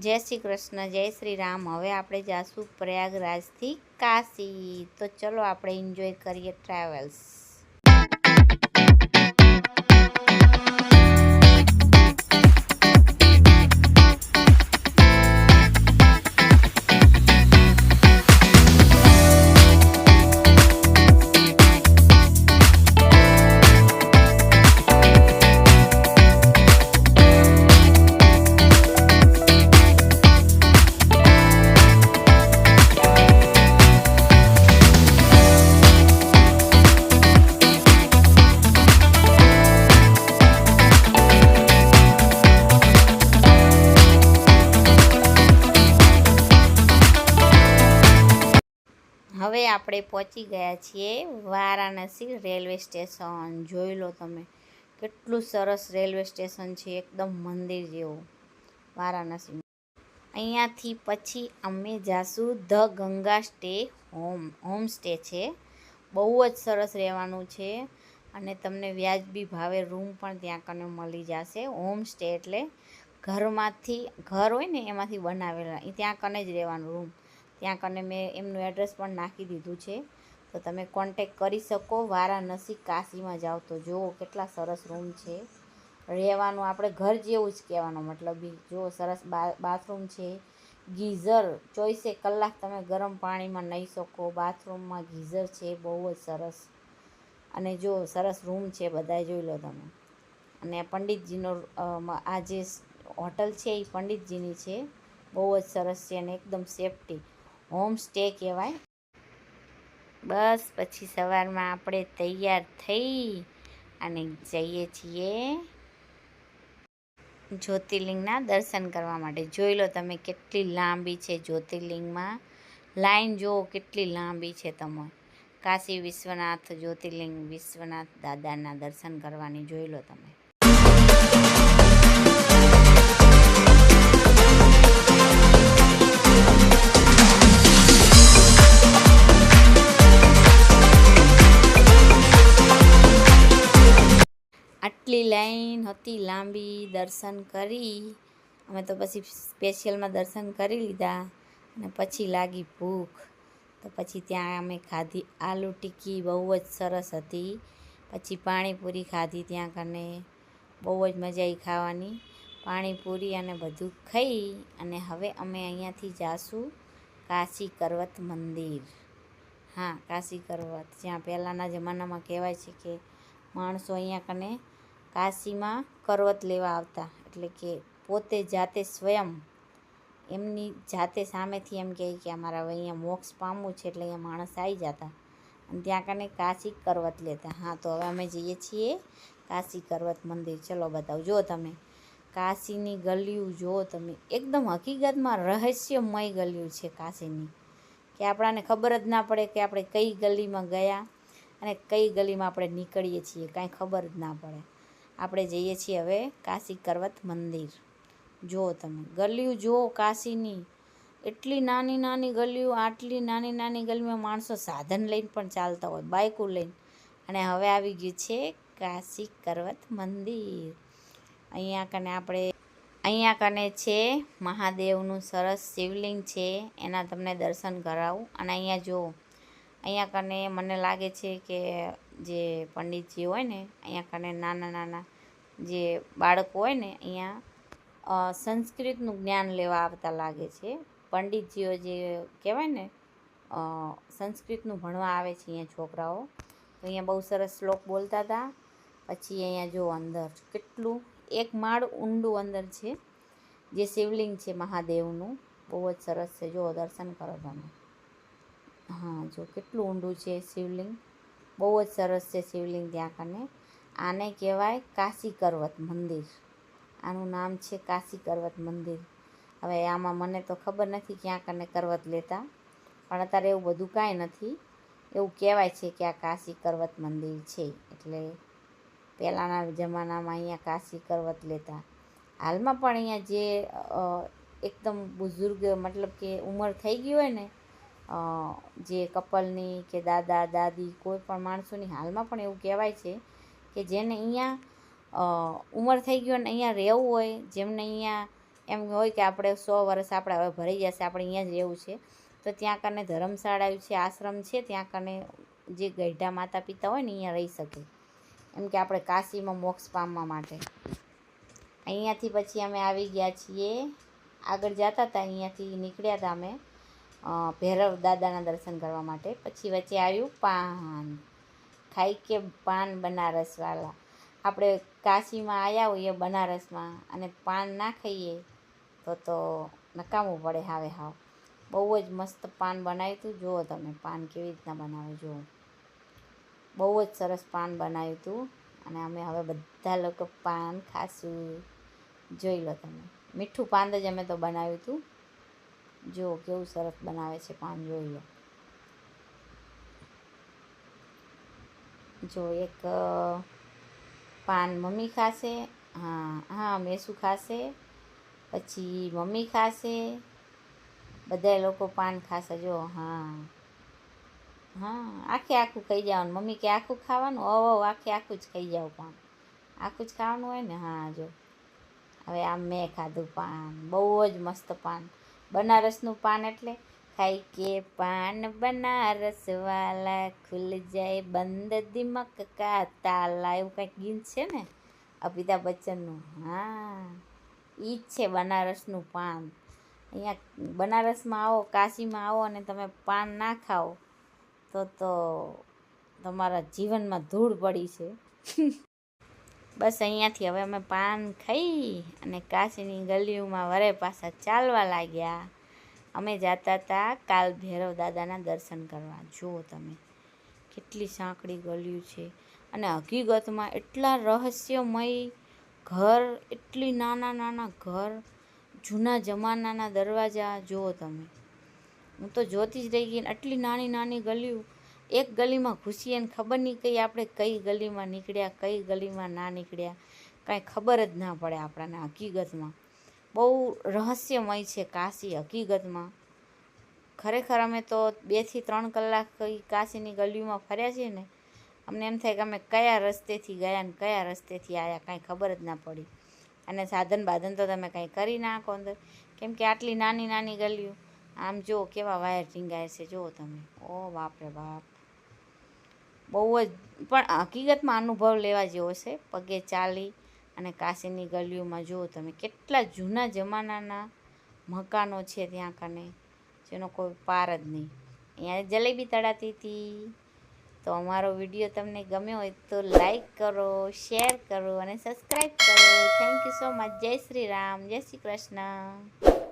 જય શ્રી કૃષ્ણ, જય શ્રી રામ. હવે આપણે જાશું પ્રયાગરાજથી કાશી. તો ચલો આપણે એન્જોય કરીએ ટ્રાવેલ્સ. હવે આપણે પહોંચી ગયા છીએ વારાણસી રેલવે સ્ટેશન. જોઈ લો તમે, કેટલું સરસ રેલવે સ્ટેશન છે, એકદમ મંદિર જેવું વારાણસી. અહીંયાથી પછી અમે જાશું the Ganga stay home stay છે. બહુ જ સરસ રહેવાનું છે અને તમને વ્યાજબી ભાવે રૂમ પણ ત્યાં કને મળી જશે. હોમ સ્ટે એટલે ઘર હોય ને એમાંથી બનાવેલા, ત્યાં કને જ રહેવાનું રૂમ. ત્યાં કને મેં એમનું એડ્રેસ પણ નાખી દીધું છે, તો તમે કોન્ટેક કરી શકો. વારાણસી કાશીમાં જાઓ તો જુઓ કેટલા સરસ રૂમ છે રહેવાનું. આપણે ઘર જેવું જ કહેવાનું મતલબ. જુઓ સરસ બાથરૂમ છે, ગીઝર 24 કલાક તમે ગરમ પાણીમાં નાહી શકો. બાથરૂમમાં ગીઝર છે, બહુ જ સરસ. અને જો સરસ રૂમ છે બધા, જોઈ લો તમે. અને પંડિતજીનો આ જે હોટલ છે એ પંડિતજીની છે, બહુ જ સરસ છે અને એકદમ સેફટી હોમ સ્ટે કહેવાય. બસ પછી સવારમાં આપણે તૈયાર થઈ અને જઈએ છીએ જ્યોતિર્લિંગના દર્શન કરવા માટે. જોઈ લો તમે કેટલી લાંબી છે જ્યોતિર્લિંગમાં. લાઈન જુઓ કેટલી લાંબી છે. તમે કાશી વિશ્વનાથ જ્યોતિર્લિંગ વિશ્વનાથ દાદાના દર્શન કરવાની. જોઈ લો તમે. આટલી લાઈન હતી લાંબી. દર્શન કરી અમે તો પછી સ્પેશિયલમાં દર્શન કરી લીધા અને પછી લાગી ભૂખ. તો પછી ત્યાં અમે ખાધી આલુ ટિક્કી, બહુ જ સરસ હતી. પછી પાણીપુરી ખાધી ત્યાં કને, બહુ જ મજા આવી ખાવાની. પાણીપુરી અને બધું ખાઈ અને હવે અમે અહીંયાથી જાશું કાશી કરવત મંદિર. હા, કાશી કરવત, જ્યાં પહેલાંના જમાનામાં કહેવાય છે કે માણસો અહીંયા કને કાશીમાં કરવત લેવા આવતા. એટલે કે પોતે જાતે સ્વયં એમની જાતે સામેથી એમ કહે કે અમારા અહીંયા મોક્ષ પામવું છે, એટલે અહીંયા માણસ આવી જતા અને ત્યાં કને કાશી કરવત લેતા. હા, તો હવે અમે જઈએ છીએ કાશી કરવત મંદિર. ચલો બતાવો. જો તમે કાશીની ગલીઓ જુઓ તમે, એકદમ હકીકતમાં રહસ્યમય ગલીઓ છે કાશીની, કે આપણાને ખબર જ ના પડે કે આપણે કઈ ગલીમાં ગયા અને કઈ ગલીમાં આપણે નીકળીએ છીએ, કાંઈ ખબર જ ના પડે. આપણે જઈએ છીએ હવે કાશી કરવત મંદિર. જુઓ તમે ગલીઓ જુઓ કાશીની, એટલી નાની નાની ગલીઓ. આટલી નાની નાની ગલીમાં માણસો સાધન લઈને પણ ચાલતા હોય, બાઇકો લઈને. અને હવે આવી ગયું છે કાશી કરવત મંદિર. અહીંયા કને છે મહાદેવનું સરસ શિવલિંગ છે, એના તમને દર્શન કરાવું. અને અહીંયા જુઓ, અહીંયા કને મને લાગે છે કે જે પંડિતજી હોય ને, અહીંયા કને નાના નાના જે બાળકો હોય ને, અહીંયા સંસ્કૃતનું જ્ઞાન લેવા આવતા લાગે છે. પંડિતજીઓ જે કહેવાય ને, સંસ્કૃતનું ભણવા આવે છે અહીંયા છોકરાઓ. તો અહીંયા બહુ સરસ શ્લોક બોલતા હતા. પછી અહીંયા જો અંદર કેટલું એક માળ ઊંડું અંદર છે જે શિવલિંગ છે મહાદેવનું, બહુ જ સરસ છે. જો દર્શન કરો તમે. હા, જો કેટલું ઊંડું છે શિવલિંગ, બહુ જ સરસ છે શિવલિંગ ત્યાં કને. આને કહેવાય કાશી કરવત મંદિર. આનું નામ છે કાશી કરવત મંદિર. હવે આમાં મને તો ખબર નથી ક્યાં કને કરવત લેતા, પણ અત્યારે એવું બધું કાંઈ નથી. એવું કહેવાય છે કે આ કાશી કરવત મંદિર છે, એટલે પહેલાંના જમાનામાં અહીંયા કાશી કરવત લેતા. હાલમાં પણ અહીંયા જે એકદમ બુઝુર્ગ, મતલબ કે ઉંમર થઈ ગઈ હોય ને, જે કપલની કે દાદા દાદી કોઈ પણ માણસોની, હાલમાં પણ એવું કહેવાય છે કે જેને અહીંયા ઉંમર થઈ ગઈ હોય ને અહીંયા રહેવું હોય, જેમને અહીંયા એમ હોય કે આપણે 100 વર્ષ આપણે હવે ભરાઈ જશે, આપણે અહીંયા જ રહેવું છે, તો ત્યાં કને ધર્મશાળા છે, આશ્રમ છે, ત્યાં કને જે ગઈઢા માતા પિતા હોય ને અહીંયા રહી શકે, એમ કે આપણે કાશીમાં મોક્ષ પામવા માટે. અહીંયાથી પછી અમે આવી ગયા છીએ, આગળ જતા હતા, અહીંયાથી નીકળ્યા હતા અમે ભૈરવ દાદાના દર્શન કરવા માટે. પછી વચ્ચે આવ્યું પાન, ખાઈ કે પાન બનારસવાળા. આપણે કાશીમાં આવ્યા હોઈએ બનારસમાં અને પાન ના ખાઈએ તો નકામું પડે હાવે હાવ. બહુ જ મસ્ત પાન બનાવ્યું હતું. જુઓ તમે પાન કેવી રીતના બનાવે, જુઓ બહુ જ સરસ પાન બનાવ્યું હતું. અને અમે હવે બધા લોકો પાન ખાશું. જોઈ લો તમે, મીઠું પાન જ અમે તો બનાવ્યું હતું. જો કેવું સરસ બનાવે છે પાન, જોઈ લો. જો એક પાન મમ્મી ખાશે, હા મેસુ ખાશે, પછી મમ્મી ખાશે, બધા લોકો પાન ખાશે. જો હા આખે આખું ખાઈ જવાનું. મમ્મી કે આખું ખાવાનું, આખે આખું જ ખાઈ જાવ પાન, આખું જ ખાવાનું હોય ને. હા જો હવે આમ મેં ખાધું પાન, બહુ જ મસ્ત પાન. બનારસનું પાન એટલે ખાઈ કે પાન બનારસ વાલા, ખુલ જાય બંધ દિમક કા તાલા, એવું કંઈક ગીત છે ને અમિતાભ બચ્ચનનું. હા ઈ જ છે બનારસનું પાન. અહીંયા બનારસમાં આવો, કાશીમાં આવો અને તમે પાન ના ખાઓ તો તમારા જીવનમાં ધૂળ પડી છે. બસ અહીંયાથી હવે અમે પાન ખાઈ અને કાશીની ગલીઓમાં વરે પાછા ચાલવા લાગ્યા. અમે જતા હતા કાલ ભૈરવ દાદાના દર્શન કરવા. જુઓ તમે કેટલી સાંકડી ગલીઓ છે, અને હકીકતમાં એટલા રહસ્યમય ઘર, એટલી નાના નાના ઘર, જૂના જમાનાના દરવાજા. જુઓ તમે, હું તો જોતી જ રહી ગઈ. આટલી નાની નાની ગલીઓ, એક ગલીમાં ઘૂસીએ ને ખબર નહીં કઈ આપણે કઈ ગલીમાં નીકળ્યા, કઈ ગલીમાં ના નીકળ્યા, કાંઈ ખબર જ ના પડે આપણને. હકીકતમાં બહુ રહસ્યમય છે કાશી. હકીકતમાં ખરેખર અમે તો 2 થી 3 કલાક કાશીની ગલીઓમાં ફર્યા છીએ ને, અમને એમ થાય કે અમે કયા રસ્તેથી ગયા ને કયા રસ્તેથી આવ્યા, કાંઈ ખબર જ ના પડી. અને સાધન બાધન તો તમે કાંઈ કરી નાખો અંદર, કેમ કે આટલી નાની નાની ગલીઓ. આમ જો કેવા વાયર ટીંગાય છે, જુઓ તમે. ઓ બાપરે બાપ, બહુ જ. પણ હકીકતમાં અનુભવ લેવા જેવો છે પગે ચાલી અને કાશીની ગલીઓમાં. જુઓ તમે કેટલા જૂના જમાનાના મકાનો છે ત્યાં કને, જેનો કોઈ પાર જ નહીં. અહીંયા જલેબી તળાતી હતી. તો અમારો વિડીયો તમને ગમ્યો હોય તો લાઈક કરો, શેર કરો અને સબસ્ક્રાઈબ કરો. Thank you so much. જય શ્રી રામ, જય શ્રી કૃષ્ણ.